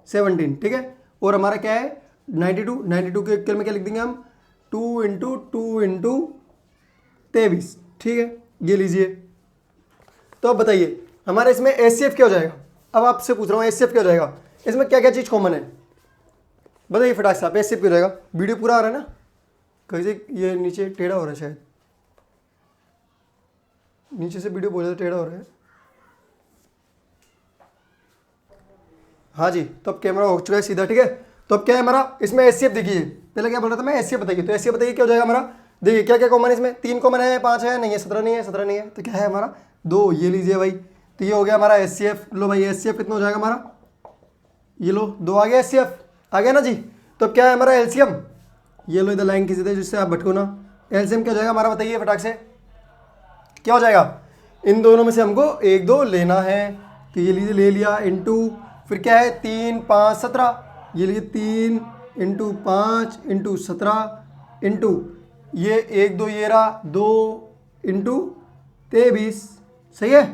17, ठीक है। और हमारा क्या है 92 के इक्वल में क्या लिख देंगे हम 2 इंटू 2 इंटू 23, ठीक है, ये लीजिए। तो अब बताइए हमारे इसमें एचसीएफ क्या हो जाएगा, अब आपसे पूछ रहा हूँ एचसीएफ क्या हो जाएगा, इसमें क्या क्या चीज़ कॉमन है बताइए फटाक से आप, एचसीएफ क्या हो जाएगा, वीडियो पूरा आ रहा है ना, कहीं से ये नीचे टेढ़ा हो रहा है शायद, नीचे से वीडियो बहुत ज़्यादा टेढ़ा हो रहा है, हाँ जी। तो अब कैमरा हो चुका है सीधा, ठीक है। तो अब क्या है हमारा इसमें एचसीएफ देखिए, पहले क्या बोल रहा था मैं, एचसीएफ बताइए, तो एचसीएफ बताइए क्या हो जाएगा हमारा, देखिए क्या क्या कॉमन है इसमें, 3 कॉमन है, 5 है नहीं है, 17 नहीं है, 17 नहीं है, तो क्या है हमारा 2, ये लीजिए भाई, तो ये हो गया हमारा एचसीएफ। लो भाई एचसीएफ कितना हो जाएगा हमारा, ये लो 2 आ गया एचसीएफ, आ गया ना जी। तो अब क्या है हमारा एलसीएम, ये लो इधर लाइन खींच देते जिससे आप भटको ना, एलसीएम क्या हो जाएगा हमारा बताइए फटाक से, क्या हो जाएगा, इन दोनों में से हमको 1 2 लेना है, तो ये लीजिए ले लिया, इंटू फिर क्या है 3 5 17, ये लीजिए 3 इंटू 5 इंटू 17 इंटू ये 1 2 ये रहा 2 इंटू 23, सही है,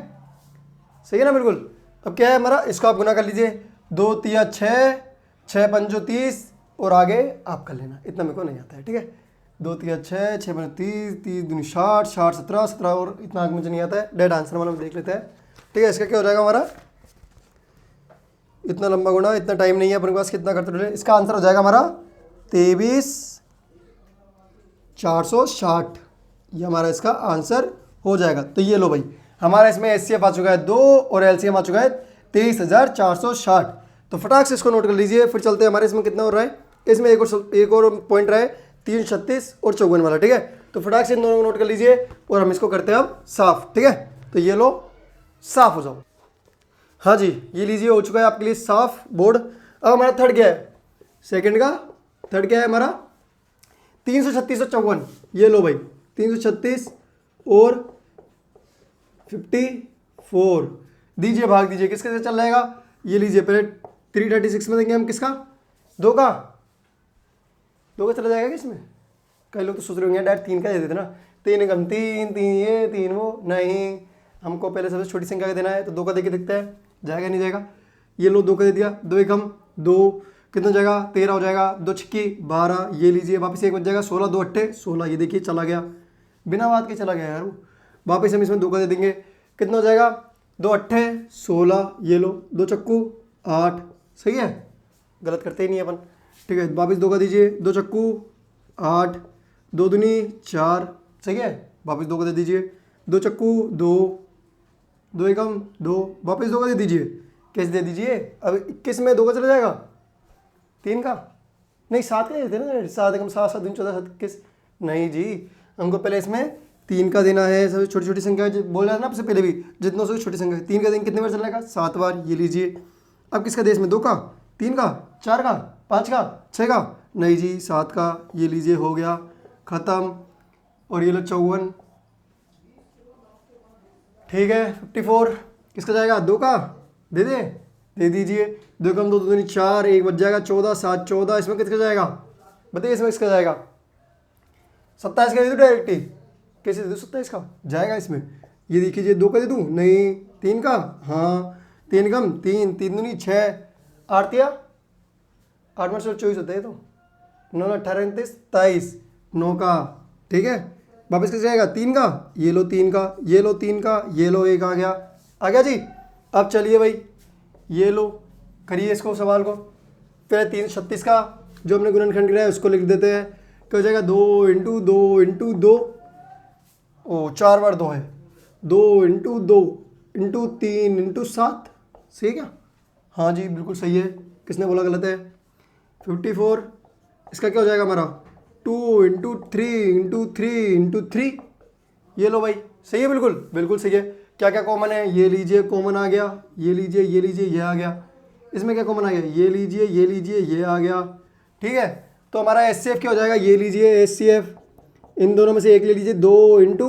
सही है ना बिल्कुल। अब क्या है हमारा, इसको आप गुना कर लीजिए, 2 तिया 6 6 पंजो 30 और आगे आप कर लेना, इतना मेरे को नहीं आता है, ठीक है। 2 तिया 6 6 पंजो 30 30 दूनी 60 60 17 17 और इतना आगे मुझे नहीं आता है, डेड आंसर वाला देख लेते हैं, ठीक है। इसका क्या हो जाएगा हमारा, इतना लंबा गुणा, इतना टाइम नहीं है अपने पास, कितना करते रहे। इसका आंसर हो जाएगा हमारा 23,460, ये हमारा इसका आंसर हो जाएगा। तो ये लो भाई, हमारा इसमें एचसीएफ आ चुका है 2 और एलसीएम आ चुका है 23,460। तो फटाक से इसको नोट कर लीजिए। फिर चलते हैं, हमारे इसमें कितना हो रहा है, इसमें एक और पॉइंट रहा है 336 और 54 वाला, ठीक है। तो फटाक से इन दोनों को नोट कर लीजिए और हम इसको करते हैं अब साफ, ठीक है। तो ये लो, साफ हो जाओ। हाँ जी, ये लीजिए, हो चुका है आपके लिए साफ बोर्ड। अब हमारा थर्ड क्या है, सेकंड का थर्ड क्या है हमारा, 336 और 54। ये लो भाई, 336 और 54 दीजिए, भाग दीजिए, किसके से चल जाएगा। ये लीजिए, पहले 336 में देंगे हम, किसका, 2 का चला जाएगा किसमें। कई लोग तो सोच रहे होंगे डायरेक्ट 3 का दे देते ना, 3 कम 3 3 ये 3 वो, नहीं, हमको पहले सबसे छोटी संख्या का देना है। तो 2 का देके देखते हैं जाएगा नहीं जाएगा। ये लो, 2 का दे दिया, 2 एकम 2, कितना जाएगा, 13 हो जाएगा, 2 छिक्की 12। ये लीजिए, वापस 1 बच जाएगा, 16 2 अट्ठे 16। ये देखिए चला गया, बिना बात के चला गया यार वो। वापस हम इसमें 2 का दे देंगे, कितना हो जाएगा, 2 अट्ठे 16। ये लो, 2 चक्कू 8, सही है, गलत करते ही नहीं अपन, ठीक है। वापस 2 का दीजिए, 2 चक्कू 8, 2 दूनी 4, सही है। वापस 2 का दे दीजिए, 2 चक्कू 2, 2 एकम 2, वापस 2 का दे दीजिए, कैसे दे दीजिए। अब 21 में 2 का चला जाएगा, 3 का नहीं, 7 का देते ना, 7 एकम 7 7 दूनी 14 7 21, नहीं जी, हमको पहले इसमें 3 का देना है। सबसे छोटी छोटी संख्या बोल रहा था ना आपसे पहले भी, जितना सबसे छोटी संख्या 3 का देंगे, कितने बार चलेगा, 7 बार। ये लीजिए, अब किसका देश में, 2 का, 3 का, 4 का, 5 का, 6 का, नहीं जी 7 का। ये लीजिए, हो गया ख़त्म। और ये लो 54, ठीक है। 54 किसका जाएगा, 2 का दे दीजिए, 2 कम 2 दूनी 4, 1 बच जाएगा, 14 7 14। इसमें किसका जाएगा, बताइए, इसमें किसका जाएगा, 27 का दे दूँ डायरेक्ट ही, कैसे दे दूँ 27 का जाएगा इसमें। ये देखिए, 2 का दे दूँ, नहीं, 3 का, हाँ, 3 कम 3 3 दूनी 6, 8 या 8 में 24 होता है, तो 9 18 29 23, 9 का, ठीक है। वापस किस जाएगा, 3 का, ये लो 3 का, ये लो 3 का, ये लो 1 आ गया जी। अब चलिए भाई, ये लो, करिए इसको सवाल को। फिर 336 का जो हमने गुणनखंड किया है उसको लिख देते हैं। क्या हो जाएगा, 2 इंटू 2 इंटू 2, ओ 4 बार 2 है, 2 इंटू 2 इंटू 3 इंटू 7, सही है क्या, हाँ जी बिल्कुल सही है। किसने बोला गलत है, 54। इसका क्या हो जाएगा हमारा, 2 इंटू 3 इंटू 3 इंटू 3। ये लो भाई, सही है, बिल्कुल बिल्कुल सही है। क्या क्या कॉमन है, ये लीजिए कॉमन आ गया, ये लीजिए ये आ गया। इसमें क्या कॉमन आ गया, ये लीजिए ये आ गया, ठीक है। तो हमारा एचसीएफ क्या हो जाएगा, ये लीजिए एचसीएफ, इन दोनों में से एक ले लीजिए, 2 इंटू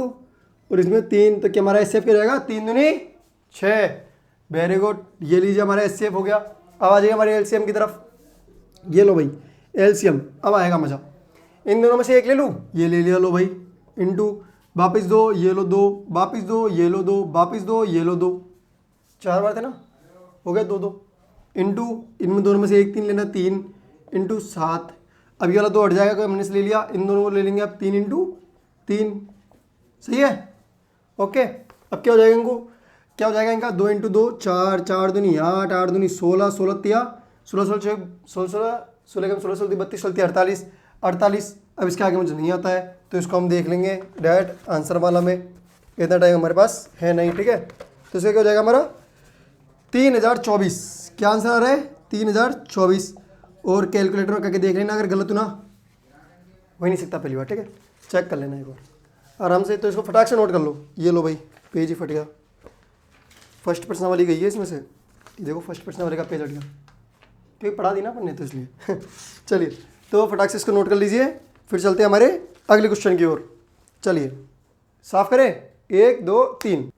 और इसमें 3, तो क्या हमारा एचसीएफ क्या रहेगा, 3 दूनी 6, वेरी गुड। ये लीजिए हमारा एचसीएफ हो गया। अब आ जाइए हमारे एलसीएम की तरफ। ये लो भाई एलसीएम, अब आएगा मज़ा। इन दोनों में से एक ले लूँ, ये ले लिया, लो भाई, इंटू वापिस 2, ये लो 2, वापिस 2, ये लो 2, वापिस 2, ये लो 2, 4 बार थे ना, हो गया 2 2, इंटू इनमें दोनों में से एक 3 लेना, 3 इंटू 7। अब ये वाला 2 हट जाएगा, कोई हमने से ले लिया, इन दोनों को ले लेंगे अब 3 इंटू 3, सही है, ओके। अब क्या हो जाएगा इनको, क्या हो जाएगा इनका, 2 इंटू 2 4, 4 दूनी 8, 8 दूनी 16, 16 तिया 16 16 16 16 कम 16 16 32 16 48 48। अब इसके आगे मुझे नहीं आता है तो इसको हम देख लेंगे डायरेक्ट आंसर वाला में, इतना टाइम हमारे पास है नहीं, ठीक है। तो इसका क्या हो जाएगा हमारा 3024, क्या आंसर आ रहा है 3024। और कैलकुलेटर में करके देख लेना, अगर गलत हो ना हो ही नहीं सकता पहली बार, ठीक है, चेक कर लेना एक बार आराम से। तो इसको फटाक से नोट कर लो। ये लो भाई, पेज ही फट गया, फर्स्ट पर्सन वाली गई है इसमें से, देखो फर्स्ट पर्सन वाले का पेज हट गया, क्योंकि पढ़ा दी ना अपन ने तो इसलिए चलिए, तो फटाक से इसको नोट कर लीजिए। फिर चलते हैं हमारे अगले क्वेश्चन की ओर। चलिए साफ करें, 1 2 3।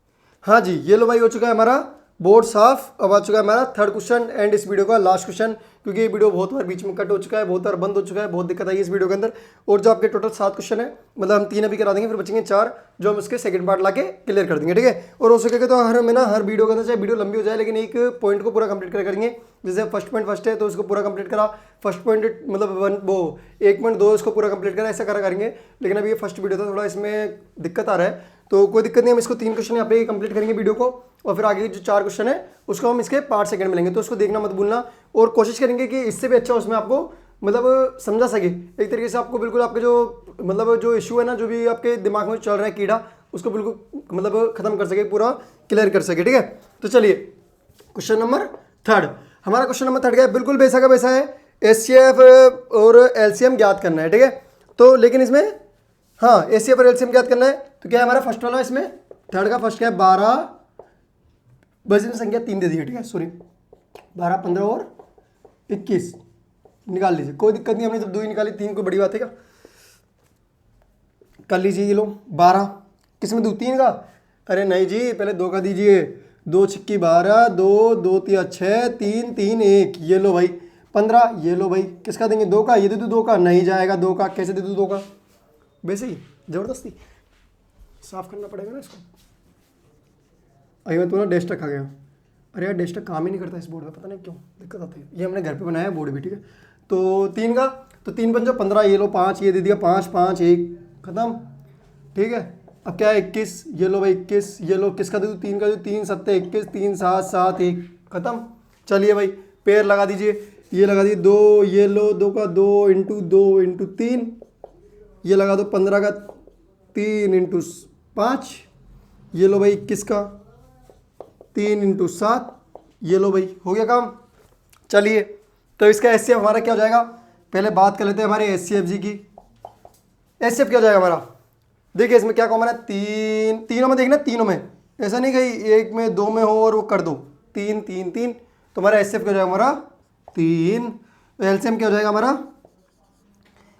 हाँ जी, ये लो भाई, हो चुका है हमारा बोर्ड साफ। अब आ चुका है हमारा थर्ड क्वेश्चन एंड इस वीडियो का लास्ट क्वेश्चन। क्योंकि ये वीडियो बहुत बार बीच में कट हो चुका है, बहुत बार बंद हो चुका है, बहुत दिक्कत आई है इस वीडियो के अंदर। और जो आपके टोटल 7 क्वेश्चन है, मतलब हम 3 अभी करा देंगे, फिर बचेंगे 4 जो हम उसके सेकंड पार्ट लाके क्लियर कर देंगे, ठीक है। और हो सकेगा तो हर में ना हर वीडियो के अंदर चाहे वीडियो लंबी हो जाए लेकिन एक पॉइंट को पूरा कंप्लीट करेंगे। जैसे फर्स्ट पॉइंट फर्स्ट है तो उसको पूरा कंप्लीट करा, फर्स्ट पॉइंट मतलब वो 1.2 उसको पूरा कंप्लीट करा, ऐसा करेंगे। लेकिन अभी ये फर्स्ट वीडियो था, थोड़ा इसमें दिक्कत आ रहा है, तो कोई दिक्कत नहीं, हम इसको 3 क्वेश्चन यहाँ पे कंप्लीट करेंगे वीडियो को, और फिर आगे जो 4 क्वेश्चन है उसको हम इसके पार्ट सेकंड मिलेंगे, तो उसको देखना मत भूलना। और कोशिश करेंगे कि इससे भी अच्छा उसमें आपको मतलब समझा सके एक तरीके से, आपको बिल्कुल आपके जो मतलब जो इशू है ना, जो भी आपके दिमाग में चल रहा है कीड़ा, उसको बिल्कुल मतलब खत्म कर सके, पूरा क्लियर कर सके, ठीक है। तो चलिए क्वेश्चन नंबर 3, हमारा क्वेश्चन नंबर 3 क्या है, बिल्कुल वैसा का वैसा है, HCF और LCM ज्ञात करना है, ठीक है। तो लेकिन इसमें हाँ HCF और LCM ज्ञात करना है, तो क्या है हमारा फर्स्ट वाला, इसमें 3 का फर्स्ट क्या है 12, बस इसमें संख्या 3 दे दी है, ठीक है, सॉरी 12, 15 और 21 निकाल लीजिए, कोई दिक्कत नहीं, हमने जब 2 ही निकाली 3 कोई बड़ी बात है क्या। कर लीजिए, ये लो 12, किस में दूँ 3 का, अरे नहीं जी पहले 2 का दीजिए, 2 छिक्की 12, 2 2 3 6, 3 3 1, ये लो भाई 15, ये लो भाई किसका देंगे 2 का, ये दे दूँ 2 का, नहीं जाएगा 2 का, कैसे दे दूँ 2 का, वैसे ही ज़बरदस्ती साफ करना पड़ेगा ना इसको। अभी मैं तुम्हारा डेस्कटॉप खा गया, अरे यार डेस्कटॉप काम ही नहीं करता इस बोर्ड में, पता नहीं क्यों दिक्कत आती है। ये हमने घर पे बनाया है बोर्ड भी, ठीक है। तो 3 का, तो 3 पंजो 15, ये लो 5, ये दे दिया 5 5 1 खत्म, ठीक है। अब क्या है 21, ये लो भाई 21, ये लो किसका दे दूँ 3 का, जो 3 7 21, 3 7 7 1 खत्म। चलिए भाई पेयर लगा दीजिए, ये लगा दीजिए 2, ये लो 2 का 2 इंटू 2 इंटू 3, ये लगा दो 15 का 3 इंटू 5, ये लो भाई 21 का 3 इंटू 7, ये लो भाई हो गया काम। चलिए तो इसका HCF हमारा क्या हो जाएगा, पहले बात कर लेते हैं हमारे HCF जी की। HCF क्या हो जाएगा हमारा, देखिए इसमें क्या कॉमन है, 3 तीनों में देखना, तीनों में ऐसा नहीं कहीं 1 में 2 में हो और वो कर दो, 3 3 3, तो हमारा HCF क्या हो जाएगा हमारा 3। तो LCM क्या हो जाएगा हमारा,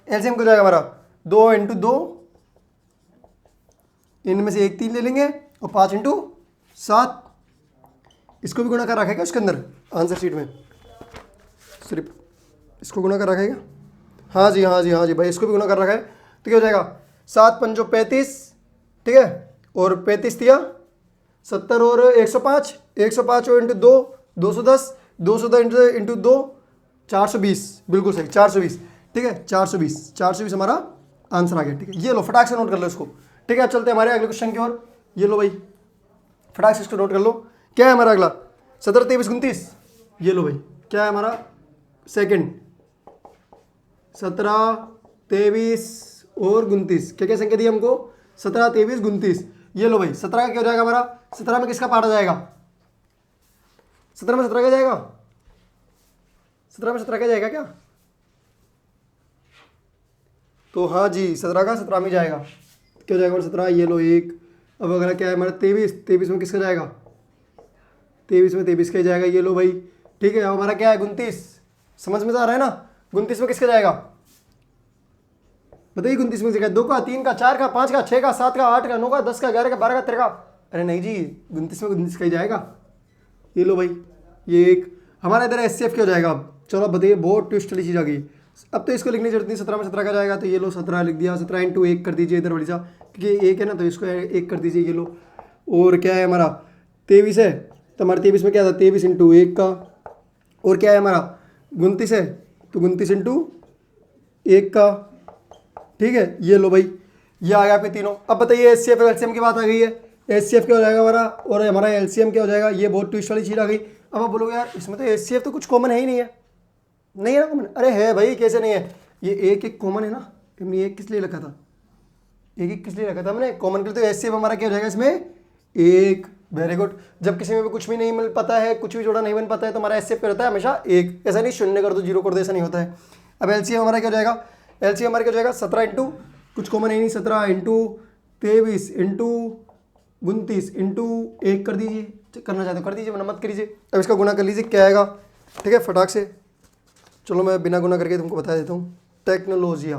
LCM क्या हो जाएगा हमारा 2 इंटू 2, इनमें से 1 3 ले लेंगे, और 5 इंटू 7, इसको भी गुणा कर रखा है क्या उसके अंदर आंसर शीट में, सिर्फ इसको गुणा कर रखा है क्या, हाँ जी हाँ जी हाँ जी भाई इसको भी गुणा कर रखा है। तो क्या हो जाएगा 7 पंजो 35, ठीक है, और 35 दिया 70 और 105, 105 और इंटू 2 210, 210 इंटू 2 420, बिल्कुल सही 420, ठीक है 420 हमारा आंसर आ गया, ठीक है। ये लो फटाक से नोट कर लो इसको, ठीक है। चलते हैं हमारे अगले क्वेश्चन की ओर, ये लो भाई फटाक से इसको नोट कर लो, क्या है हमारा अगला 17 23 29, ये लो भाई क्या है हमारा सेकंड 17 23 और 29, क्या क्या संख्या दी हमको 17 23 29, ये लो भाई 17 का क्या हो जाएगा हमारा, 17 में किसका पार्ट आ जाएगा, 17 में 17 का जाएगा, 17 में 17 का जाएगा क्या, तो हाँ जी 17 का 17 में जाएगा, क्या हो जाएगा हमारा 17, ये लो 1। अब अगला क्या है हमारा 23 में किसका जाएगा, 23 में 23 का जाएगा, ये लो भाई, ठीक है। अब हमारा क्या है 29, समझ में तो आ रहा है ना, 29 में किसका जाएगा बताइए, 29 में 2 का 3 का 4 का 5 का 6 का 7 का 8 का 9 का 10 का 11 का 12 का 13 का, अरे नहीं जी 29 में 29 का ही जाएगा, ये लो भाई ये 1। हमारा इधर HCF क्या हो जाएगा, अब चलो बताइए, बहुत ट्विस्ट वाली चीज़ आ गई, अब तो इसको लिखने की जरूरत नहीं, 17 में 17 का जाएगा, तो ये लो 17 लिख दिया, 17 इंटू 1 कर दीजिए इधर वाली सा, क्योंकि 1 है ना तो इसको 1 कर दीजिए, ये लो। और क्या है हमारा 23 है, तो हमारे 23 में क्या था 23 इंटू 1 का, और क्या है हमारा 29 है, तो 29 इंटू 1 का, ठीक है। ये लो भाई ये आ गया पे तीनों। अब बताइए HCF और LCM की बात आ गई है, HCF क्या हो जाएगा हमारा, और हमारा LCM क्या हो जाएगा, ये बहुत ट्विस्ट वाली चीज़ आ गई। अब आप बोलोगे यार इसमें तो HCF तो कुछ कॉमन है ही नहीं है, नहीं है ना कॉमन, अरे है भाई कैसे नहीं है, ये एक कॉमन है ना, हमने एक किस लिए रखा था, एक किस लिए रखा था हमने कॉमन के लिए, तो HCF हमारा क्या हो जाएगा इसमें 1, वेरी गुड। जब किसी में भी कुछ भी नहीं मिल पाता है, कुछ भी जोड़ा नहीं बन पाता है, तो हमारा HCF क्या होता है हमेशा 1, ऐसा नहीं 0 कर दो 0 कर दो, ऐसा नहीं होता है। अब LCM हमारा क्या हो जाएगा, LCM हमारा क्या हो जाएगा 17 इंटू कुछ कॉमन है नहीं, 17 इंटू 23 इंटू 29 इंटू 1 कर दीजिए, करना चाहते हो कर दीजिए, वरना मत करिए। अब इसका गुना कर लीजिए, क्या आएगा, ठीक है फटाक से, चलो मैं बिना गुना करके तुमको बता देता हूँ। टेक्नोलॉजिया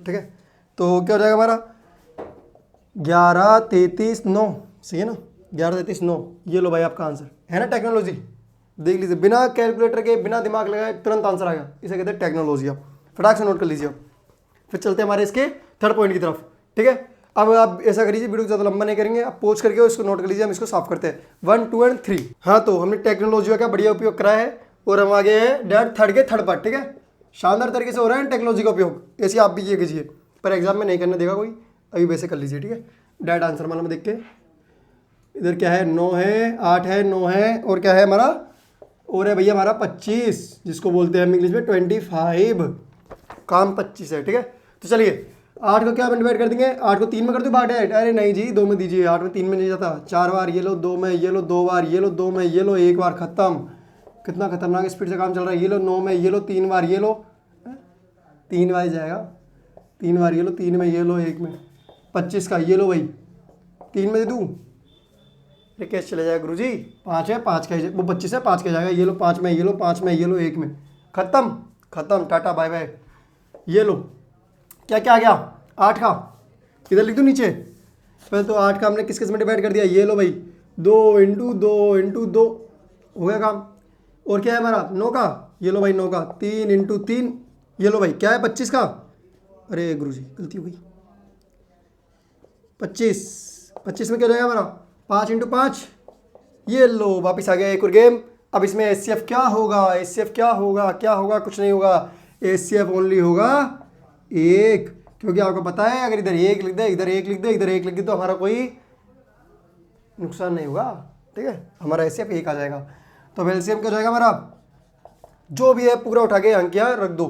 ठीक है। तो क्या हो जाएगा हमारा, 11 33 9, सही है ना, 11 33 9, ये लो भाई आपका आंसर है ना। टेक्नोलॉजी देख लीजिए, बिना कैलकुलेटर के बिना दिमाग लगाए तुरंत आंसर आ गया, इसे कहते हैं टेक्नोलॉजी। आप फटाक से नोट कर लीजिए। फिर चलते हैं हमारे इसके थर्ड पॉइंट की तरफ, ठीक है। अब आप ऐसा करिए, वीडियो ज़्यादा लंबा नहीं करेंगे, आप पोज करके इसको नोट कर लीजिए, हम इसको साफ करते हैं 1 2 और 3। हाँ, तो हमने टेक्नोलॉजी का बढ़िया उपयोग करा है और हम आगे हैं डैट थर्ड के थर्ड पार्ट, ठीक है। शानदार तरीके से हो रहा है टेक्नोलॉजी का उपयोग, ऐसे आप भी ये कीजिए, पर एग्जाम में नहीं करने देगा कोई, अभी वैसे कर लीजिए, ठीक है। डैट आंसर माना में देख के, इधर क्या है 9 है, 8 है, 9 है, और क्या है हमारा, और है भैया हमारा 25, जिसको बोलते हैं हम इंग्लिश में 25, काम 25 है, ठीक है। तो चलिए 8 को क्या में डिवाइड कर देंगे, 8 को 3 में कर दो भाग डैट, अरे नहीं जी 2 में दीजिए, 8 में 3 में नहीं जाता, 4 बार ये लो, 2 में ये लो, 2 बार ये लो, 2 में ये लो, 1 बार खत्म। कितना खतरनाक स्पीड से काम चल रहा है, ये लो 9 में ये लो, 3 बार ये लो, 3 बार जाएगा, 3 बार ये लो, 3 में ये लो, 1 में 25 का ये लो भाई, 3 में दे दूँ, ये कैसे चले जाएगा गुरुजी, 5 है, 5 का वो 25 है, 5 का जाएगा, ये लो 5 में ये लो, 5 में ये लो, 1 में खत्म खत्म, टाटा बाय बाय। ये लो क्या क्या आ गया, 8 का, इधर लिख दो नीचे। पहले तो 8 का हमने किस किस में डिवाइड कर दिया, ये लो भाई 2 × 2 × 2 हो गया काम। और क्या है हमारा 9 का, ये लो भाई 9 का, 3 × 3, ये लो भाई क्या है 25 का, अरे गुरुजी गलती हो गई, 25 में क्या जाएगा हमारा 5 × 5, ये लो वापस आ गया एक और गेम। अब इसमें एचसीएफ क्या होगा, एचसीएफ क्या होगा, क्या होगा, कुछ नहीं होगा, एचसीएफ ओनली होगा 1, क्योंकि आपको पता है अगर इधर 1 लिख दे, इधर 1 लिख दे, इधर 1 लिख दे तो हमारा कोई नुकसान नहीं होगा, ठीक है, हमारा एचसीएफ 1 आ जाएगा। तो एलसीएम क्या हो जाएगा हमारा, जो भी है पूरा उठा के अंक यहाँ रख दो,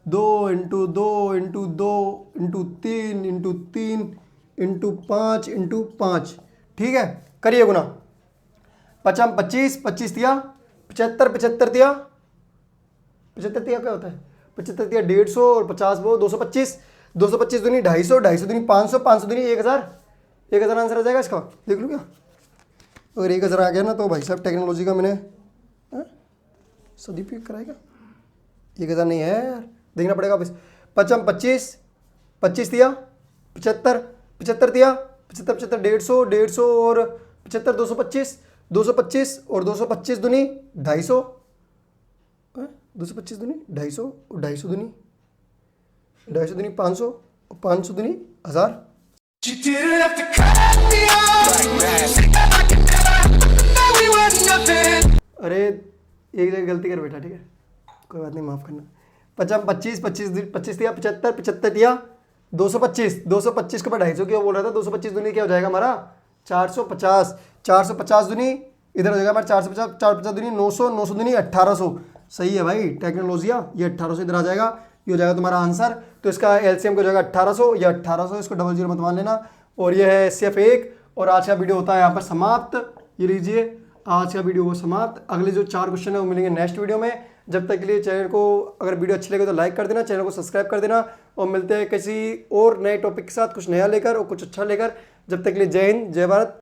2 × 2 × 2 × 3 × 3 × 5 × 5, ठीक है। करिए गुना, 5 25, 25 दिया 75, 75 दिया 75 दिया क्या होता है, 75 दिया 150 और 50 वो 225, 225 दूनी 250, 250 दूनी 500, 500 दूनी 1000, 1000 आंसर आ जाएगा इसका, देख लो क्या। अगर 1000 आ गया ना तो भाई साहब टेक्नोलॉजी का मैंने सदुपयोग कराएगा, 1000 नहीं है यार, देखना पड़ेगा वापस। 5 25, 25 दिया 75, 75 दिया 75, 75 150, 150 और 75 225, 225 और 225 दूनी 250, 225 दूनी 250 और 250 दूनी 250 दूनी 500 और 500 दूनी 1000। You didn't have to cut me off. Now we were nothing. अरे एक जगह गलती कर बैठा, ठीक है कोई बात नहीं, माफ़ करना। 5 25, 25 दिया 75, 75 दिया 225, 225 को मैं 250 क्यों बोल रहा था, 225 दूनी क्या हो जाएगा हमारा 450, 450 दूनी इधर हो जाएगा हमारा 450, 450 दूनी 900, 900 दूनी 1800, सही है भाई टेक्नोलॉजिया, ये 1800 इधर आ जाएगा, ये हो जाएगा तुम्हारा आंसर। तो इसका एलसीएम को जाएगा 1800, ये 1800, इसको 00 मत मान लेना। और ये है सिर्फ 1, और आज का वीडियो होता है यहाँ पर समाप्त। ये लीजिए आज का वीडियो वो समाप्त। अगले जो 4 क्वेश्चन है वो मिलेंगे नेक्स्ट वीडियो में। जब तक के लिए चैनल को, अगर वीडियो अच्छी लगे तो लाइक कर देना, चैनल को सब्सक्राइब कर देना, और मिलते हैं किसी और नए टॉपिक के साथ, कुछ नया लेकर और कुछ अच्छा लेकर। जब तक के लिए जय हिंद, जय भारत।